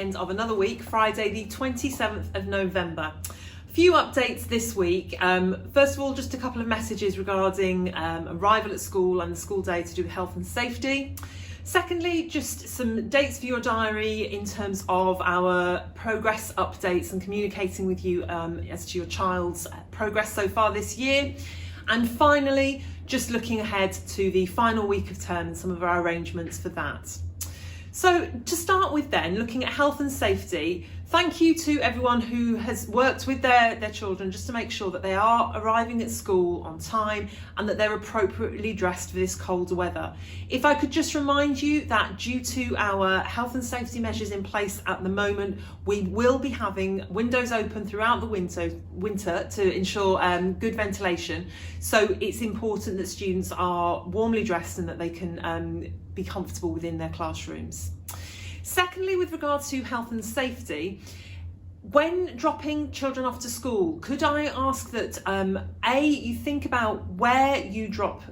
end of another week, Friday the 27th of November. Few updates this week. First of all, just a couple of messages regarding arrival at school and the school day to do with health and safety. Secondly, just some dates for your diary in terms of our progress updates and communicating with you as to your child's progress so far this year. And finally, just looking ahead to the final week of term and some of our arrangements for that. So to start with then, looking at health and safety, thank you to everyone who has worked with their children just to make sure that they are arriving at school on time and that they're appropriately dressed for this colder weather. If I could just remind you that due to our health and safety measures in place at the moment, we will be having windows open throughout the winter to ensure good ventilation. So it's important that students are warmly dressed and that they can be comfortable within their classrooms. Secondly, with regards to health and safety, when dropping children off to school, could I ask that you think about where you drop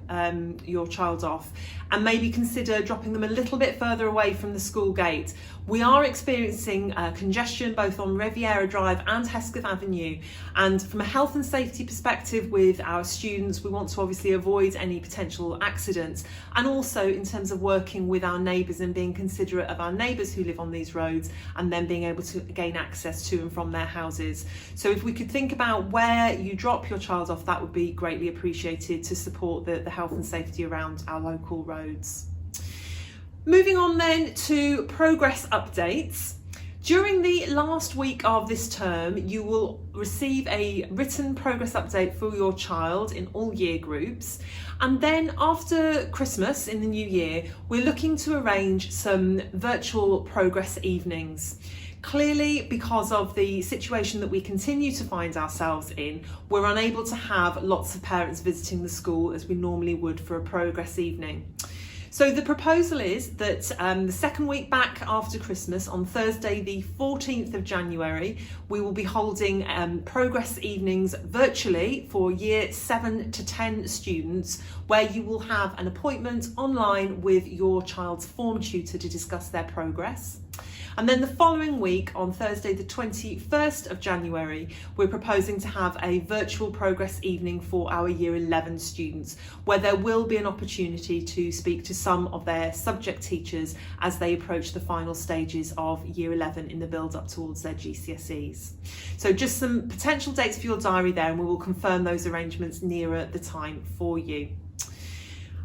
your child off and maybe consider dropping them a little bit further away from the school gate. We are experiencing congestion both on Riviera Drive and Hesketh Avenue, and from a health and safety perspective with our students, we want to obviously avoid any potential accidents, and also in terms of working with our neighbours and being considerate of our neighbours who live on these roads and then being able to gain access to and from their houses. So if we could think about where you drop your child off, that would be greatly appreciated to support the health and safety around our local roads. Moving on then to progress updates. During the last week of this term, you will receive a written progress update for your child in all year groups. And then after Christmas in the new year, we're looking to arrange some virtual progress evenings. Clearly, because of the situation that we continue to find ourselves in, we're unable to have lots of parents visiting the school as we normally would for a progress evening. So the proposal is that the second week back after Christmas, on Thursday the 14th of January, we will be holding progress evenings virtually for year 7 to 10 students, where you will have an appointment online with your child's form tutor to discuss their progress. And then the following week, on Thursday the 21st of January, we're proposing to have a virtual progress evening for our Year 11 students, where there will be an opportunity to speak to some of their subject teachers as they approach the final stages of Year 11 in the build-up towards their GCSEs. So just some potential dates for your diary there, and we will confirm those arrangements nearer the time for you.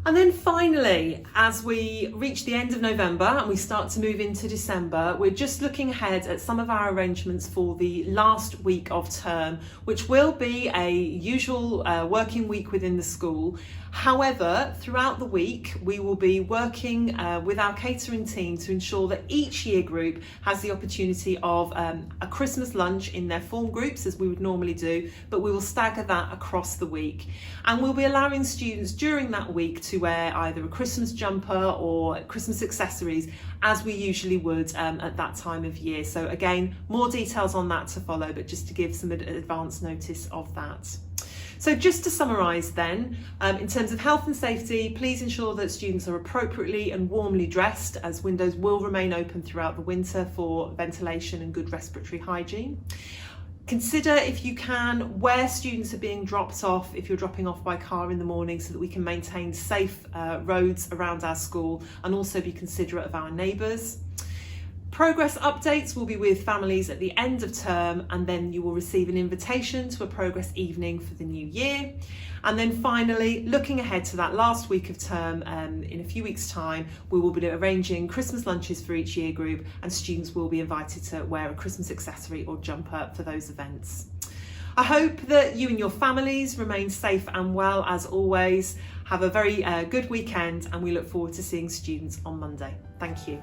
And then finally, as we reach the end of November and we start to move into December, we're just looking ahead at some of our arrangements for the last week of term, which will be a usual working week within the school. However, throughout the week, we will be working with our catering team to ensure that each year group has the opportunity of a Christmas lunch in their form groups, as we would normally do, but we will stagger that across the week. And we'll be allowing students during that week to wear either a Christmas jumper or Christmas accessories, as we usually would at that time of year. So again, more details on that to follow, but just to give some advance notice of that. So just to summarise then, in terms of health and safety, please ensure that students are appropriately and warmly dressed, as windows will remain open throughout the winter for ventilation and good respiratory hygiene. Consider, if you can, where students are being dropped off if you're dropping off by car in the morning, so that we can maintain safe roads around our school and also be considerate of our neighbours. Progress updates will be with families at the end of term, and then you will receive an invitation to a progress evening for the new year. And then finally, looking ahead to that last week of term, in a few weeks' time, we will be arranging Christmas lunches for each year group, and students will be invited to wear a Christmas accessory or jumper for those events. I hope that you and your families remain safe and well as always. Have a very good weekend, and we look forward to seeing students on Monday. Thank you.